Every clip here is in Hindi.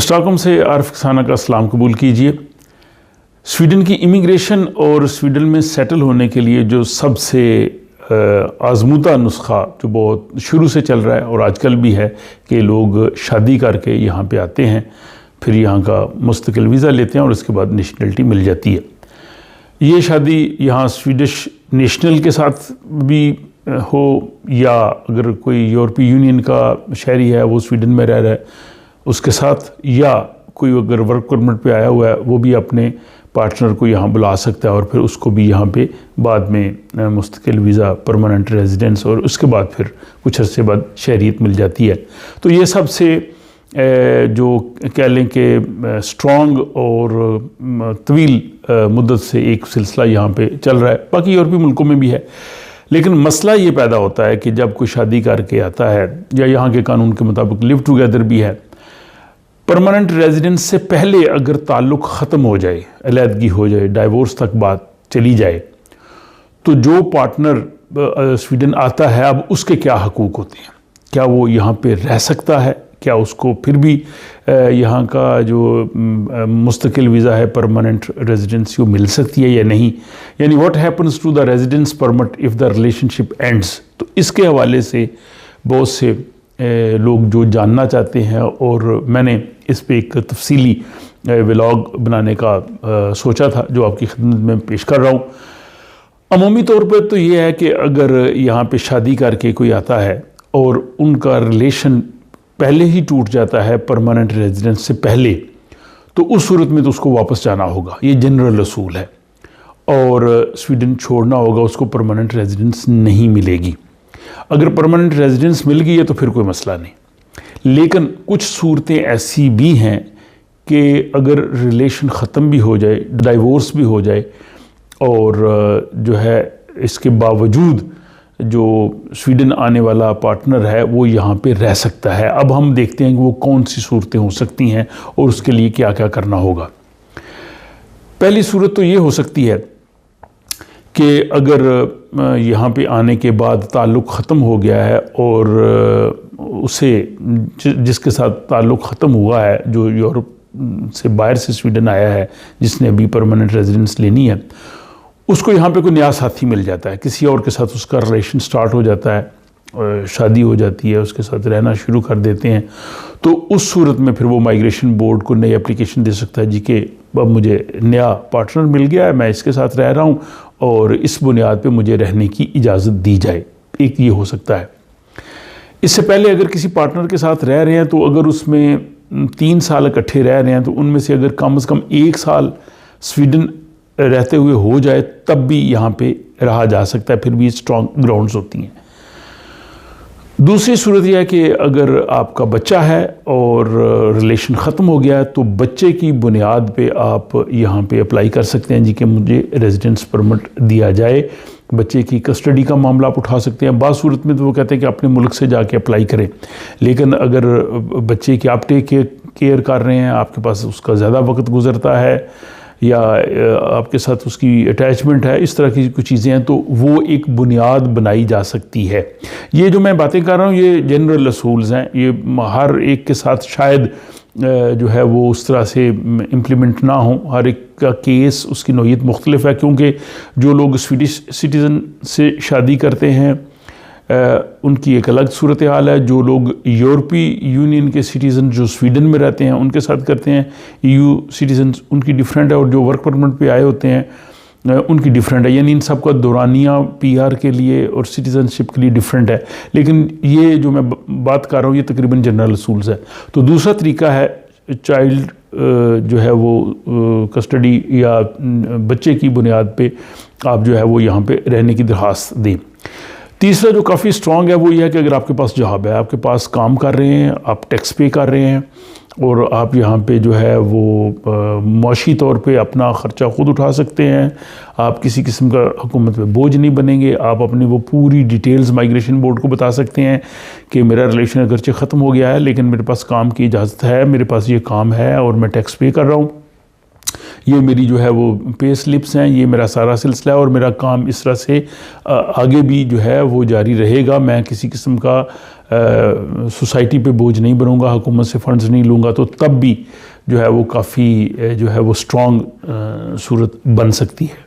स्टॉकहोम से आरिफ खसाना का सलाम कबूल कीजिए। स्वीडन की इमिग्रेशन और स्वीडन में सेटल होने के लिए जो सबसे आजमूदा नुस्खा जो बहुत शुरू से चल रहा है और आजकल भी है कि लोग शादी करके यहाँ पे आते हैं, फिर यहाँ का मुस्तकिल वीज़ा लेते हैं और उसके बाद नेशनलिटी मिल जाती है। ये शादी यहाँ स्वीडिश नेशनल के साथ भी हो या अगर कोई यूरोपीय यूनियन का शहरी है वो स्वीडन में रह रहा है उसके साथ, या कोई अगर वर्क परमिट पे आया हुआ है वो भी अपने पार्टनर को यहाँ बुला सकता है और फिर उसको भी यहाँ पे बाद में मुस्तकिल वीज़ा, परमानेंट रेजिडेंस और उसके बाद फिर कुछ अर्से बाद शहरियत मिल जाती है। तो ये सबसे जो कह लें कि स्ट्रॉन्ग और तवील मुद्दत से एक सिलसिला यहाँ पे चल रहा है, बाकी यूरोपीय मुल्कों में भी है। लेकिन मसला ये पैदा होता है कि जब कोई शादी करके आता है या यहाँ के कानून के मुताबिक लिव टुगेदर भी है, परमानेंट रेजिडेंस से पहले अगर ताल्लुक़ ख़त्म हो जाए, अलहदगी हो जाए, डाइवोर्स तक बात चली जाए, तो जो पार्टनर स्वीडन आता है अब उसके क्या हकूक़ होते हैं? क्या वो यहाँ पे रह सकता है? क्या उसको फिर भी यहाँ का जो मुस्तकिल वीज़ा है, परमानेंट रेजिडेंसी वो मिल सकती है या नहीं? यानी what happens to the residence permit if the relationship ends. तो इसके हवाले से बहुत से लोग जो जानना चाहते हैं और मैंने इस पे एक तफसीली व्लॉग बनाने का सोचा था जो आपकी खिदमत में पेश कर रहा हूँ। अमूमी तौर पर तो ये है कि अगर यहाँ पे शादी करके कोई आता है और उनका रिलेशन पहले ही टूट जाता है परमानेंट रेजिडेंस से पहले, तो उस सूरत में तो उसको वापस जाना होगा, ये जनरल असूल है, और स्वीडन छोड़ना होगा, उसको परमानेंट रेजिडेंस नहीं मिलेगी। अगर परमानेंट रेजिडेंस मिल गई है तो फिर कोई मसला नहीं। लेकिन कुछ सूरतें ऐसी भी हैं कि अगर रिलेशन ख़त्म भी हो जाए, डाइवोर्स भी हो जाए और जो है इसके बावजूद जो स्वीडन आने वाला पार्टनर है वो यहाँ पे रह सकता है। अब हम देखते हैं कि वो कौन सी सूरतें हो सकती हैं और उसके लिए क्या क्या करना होगा। पहली सूरत तो ये हो सकती है कि अगर यहाँ पे आने के बाद ताल्लुक़ ख़त्म हो गया है और उसे जिसके साथ ताल्लुक़ ख़त्म हुआ है, जो यूरोप से बाहर से स्वीडन आया है, जिसने अभी परमानेंट रेजिडेंस लेनी है, उसको यहाँ पे कोई नया साथी मिल जाता है, किसी और के साथ उसका रिलेशन स्टार्ट हो जाता है, शादी हो जाती है, उसके साथ रहना शुरू कर देते हैं, तो उस सूरत में फिर वो माइग्रेशन बोर्ड को नई एप्लीकेशन दे सकता है जी कि अब मुझे नया पार्टनर मिल गया है, मैं इसके साथ रह रहा हूँ और इस बुनियाद पे मुझे रहने की इजाज़त दी जाए। एक ये हो सकता है। इससे पहले अगर किसी पार्टनर के साथ रह रहे हैं तो अगर उसमें 3 साल इकट्ठे रह रहे हैं तो उनमें से अगर कम से कम 1 साल स्वीडन रहते हुए हो जाए तब भी यहाँ पे रहा जा सकता है, फिर भी स्ट्रॉन्ग ग्राउंड्स होती हैं। दूसरी सूरत यह है कि अगर आपका बच्चा है और रिलेशन ख़त्म हो गया है तो बच्चे की बुनियाद पे आप यहाँ पे अप्लाई कर सकते हैं जी कि मुझे रेजिडेंस परमिट दिया जाए। बच्चे की कस्टडी का मामला आप उठा सकते हैं। बाज़ सूरत में तो वो कहते हैं कि अपने मुल्क से जाके अप्लाई करें, लेकिन अगर बच्चे की आप टेक केयर कर रहे हैं, आपके पास उसका ज़्यादा वक्त गुजरता है या आपके साथ उसकी अटैचमेंट है, इस तरह की कुछ चीज़ें हैं, तो वो एक बुनियाद बनाई जा सकती है। ये जो मैं बातें कर रहा हूँ ये जनरल असूल्स हैं, ये हर एक के साथ शायद जो है वो उस तरह से इम्प्लीमेंट ना हो। हर एक का केस, उसकी नौइयत मुख्तलिफ है, क्योंकि जो लोग स्वीडिश सिटीज़न से शादी करते हैं उनकी एक अलग सूरत हाल है। जो लोग यूरोपीय यूनियन के सिटीज़न जो स्वीडन में रहते हैं उनके साथ करते हैं, EU सिटीज़न, उनकी डिफरेंट है, और जो वर्क परमिट पे आए होते हैं उनकी डिफरेंट है। यानी इन सब का दौरानिया PR के लिए और सिटीज़नशिप के लिए डिफरेंट है। लेकिन ये जो मैं बात कर रहा हूँ ये तकरीबन जनरल असूल्स है। तो दूसरा तरीका है चाइल्ड जो है वो कस्टडी या बच्चे की बुनियाद पे आप जो है वो यहाँ पे रहने की दरख्वास्त दें। तीसरा जो काफ़ी स्ट्रॉन्ग है वो ये है कि अगर आपके पास जॉब है, आपके पास काम कर रहे हैं, आप टैक्स पे कर रहे हैं और आप यहाँ पे जो है वो माशी तौर पे अपना ख़र्चा ख़ुद उठा सकते हैं, आप किसी किस्म का हुकूमत पे बोझ नहीं बनेंगे, आप अपनी वो पूरी डिटेल्स माइग्रेशन बोर्ड को बता सकते हैं कि मेरा रिलेशन अगरचे ख़त्म हो गया है लेकिन मेरे पास काम की इजाज़त है, मेरे पास ये काम है और मैं टैक्स पे कर रहा हूँ, ये मेरी जो है वो पे स्लिप्स हैं, ये मेरा सारा सिलसिला है और मेरा काम इस तरह से आगे भी जो है वो जारी रहेगा। मैं किसी किस्म का सोसाइटी पे बोझ नहीं बनूंगा, हुकूमत से फंड्स नहीं लूँगा, तो तब भी जो है वो काफ़ी जो है वो स्ट्रॉन्ग सूरत बन सकती है।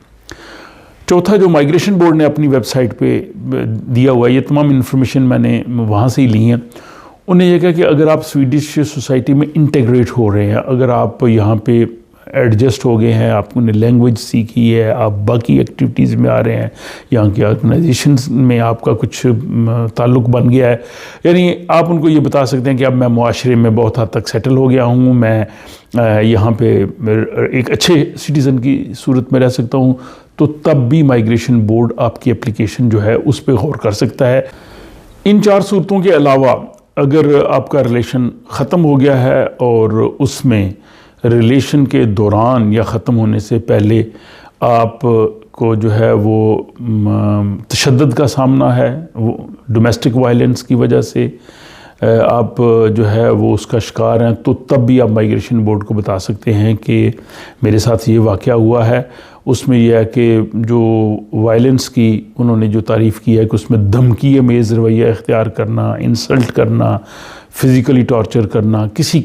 चौथा, जो माइग्रेशन बोर्ड ने अपनी वेबसाइट पे दिया हुआ है, ये तमाम इन्फॉर्मेशन मैंने वहाँ से ही ली है। उन्हें यह कहा कि अगर आप स्वीडिश सोसाइटी में इंटीग्रेट हो रहे हैं, अगर आप यहाँ पे एडजस्ट हो गए हैं, आपने लैंग्वेज सीखी है, आप बाकी एक्टिविटीज़ में आ रहे हैं, यहाँ की ऑर्गेनाइजेशंस में आपका कुछ ताल्लुक़ बन गया है, यानी आप उनको ये बता सकते हैं कि अब मैं मुआशरे में बहुत हद तक सेटल हो गया हूँ, मैं यहाँ पे एक अच्छे सिटीज़न की सूरत में रह सकता हूँ, तो तब भी माइग्रेशन बोर्ड आपकी एप्लीकेशन जो है उस पर गौर कर सकता है। इन 4 सूरतों के अलावा अगर आपका रिलेशन ख़त्म हो गया है और उसमें रिलेशन के दौरान या ख़त्म होने से पहले आप को जो है वो तशद्दुद का सामना है, वो डोमेस्टिक वायलेंस की वजह से आप जो है वो उसका शिकार हैं, तो तब भी आप माइग्रेशन बोर्ड को बता सकते हैं कि मेरे साथ ये वाक़या हुआ है। उसमें यह है कि जो वायलेंस की उन्होंने जो तारीफ़ की है कि उसमें धमकी अमेज़ रवैया इख्तियार करना, इंसल्ट करना, फ़िज़िकली टॉर्चर करना, किसी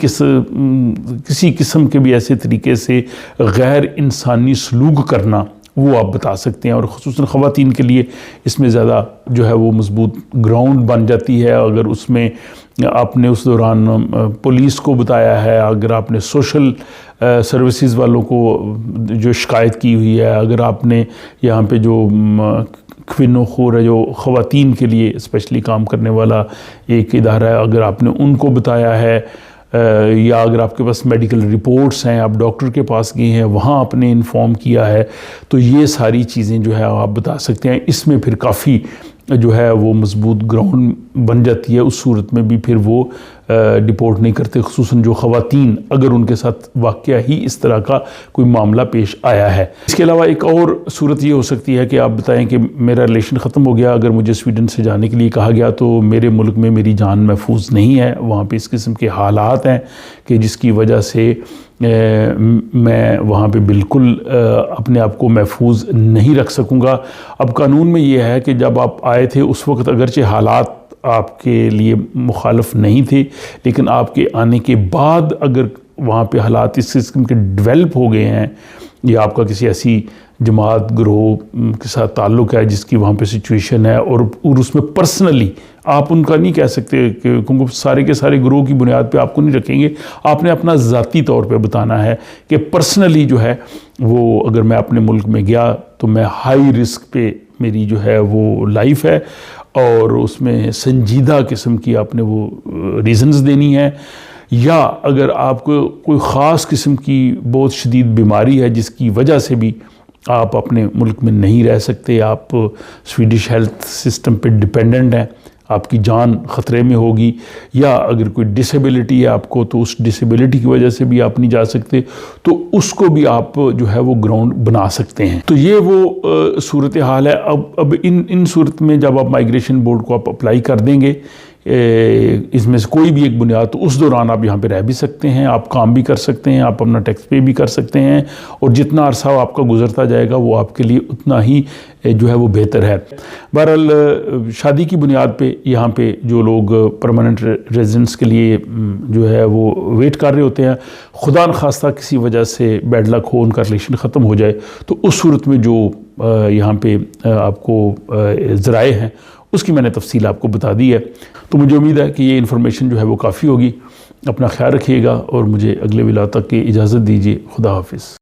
किस्म के भी ऐसे तरीके से गैर इंसानी सलूक करना, वो आप बता सकते हैं। और ख़ुसूसन ख़वातीन के लिए इसमें ज़्यादा जो है वो मज़बूत ग्राउंड बन जाती है। अगर उसमें आपने उस दौरान पुलिस को बताया है, अगर आपने सोशल सर्विसेज वालों को जो शिकायत की हुई है, अगर आपने यहाँ पे जो ख्विनो खोर है, जो ख़वातीन के लिए स्पेशली काम करने वाला एक इदारा है, अगर आपने उनको बताया है, या अगर आपके पास मेडिकल रिपोर्ट्स हैं, आप डॉक्टर के पास गए हैं, वहाँ आपने इन्फॉर्म किया है, तो ये सारी चीज़ें जो है आप बता सकते हैं। इसमें फिर काफ़ी जो है वो मजबूत ग्राउंड बन जाती है। उस सूरत में भी फिर वो डिपोर्ट नहीं करते, ख़ुसूसन जो ख़वातीन अगर उनके साथ वाक़या ही इस तरह का कोई मामला पेश आया है। इसके अलावा एक और सूरत ये हो सकती है कि आप बताएं कि मेरा रिलेशन ख़त्म हो गया, अगर मुझे स्वीडन से जाने के लिए कहा गया तो मेरे मुल्क में मेरी जान महफूज नहीं है, वहाँ पे इस किस्म के हालात हैं कि जिसकी वजह से मैं वहाँ पे बिल्कुल अपने आप को महफूज नहीं रख सकूँगा। अब कानून में ये है कि जब आप आए थे उस वक्त अगरचे हालात आपके लिए मुखालफ नहीं थे, लेकिन आपके आने के बाद अगर वहाँ पे हालात इस किस्म के डेवलप हो गए हैं, या आपका किसी ऐसी जमात ग्रोह के साथ ताल्लुक़ है जिसकी वहाँ पे सिचुएशन है, और उसमें पर्सनली आप उनका नहीं कह सकते क्योंकि सारे के सारे ग्रोह की बुनियाद पे आपको नहीं रखेंगे, आपने अपना ज़ाती तौर पे बताना है कि पर्सनली जो है वो अगर मैं अपने मुल्क में गया तो मैं हाई रिस्क पे मेरी जो है वो लाइफ है, और उसमें संजीदा किस्म की आपने वो रीज़न्स देनी है। या अगर आपको कोई ख़ास किस्म की बहुत शदीद बीमारी है जिसकी वजह से भी आप अपने मुल्क में नहीं रह सकते, आप स्वीडिश हेल्थ सिस्टम पे डिपेंडेंट हैं, आपकी जान ख़तरे में होगी, या अगर कोई डिसेबिलिटी है आपको तो उस डिसेबिलिटी की वजह से भी आप नहीं जा सकते, तो उसको भी आप जो है वो ग्राउंड बना सकते हैं। तो ये वो सूरत हाल है। अब इन सूरत में जब आप माइग्रेशन बोर्ड को आप अप्लाई कर देंगे, इसमें से कोई भी एक बुनियाद, तो उस दौरान आप यहाँ पे रह भी सकते हैं, आप काम भी कर सकते हैं, आप अपना टैक्स पे भी कर सकते हैं, और जितना अरसा आपका गुजरता जाएगा वो आपके लिए उतना ही जो है वो बेहतर है। बहरहाल शादी की बुनियाद पे यहाँ पे जो लोग परमानेंट रेजिडेंस के लिए जो है वो वेट कर रहे होते हैं, खुदा न खास्ता किसी वजह से बैड लक हो, उनका रिलेशन ख़त्म हो जाए, तो उस सूरत में जो यहाँ पे आपको ज़राए हैं उसकी मैंने तफसील आपको बता दी है। तो मुझे उम्मीद है कि ये इन्फॉर्मेशन जो है वो काफ़ी होगी। अपना ख्याल रखिएगा और मुझे अगले विला तक की इजाज़त दीजिए। खुदा हाफिज़।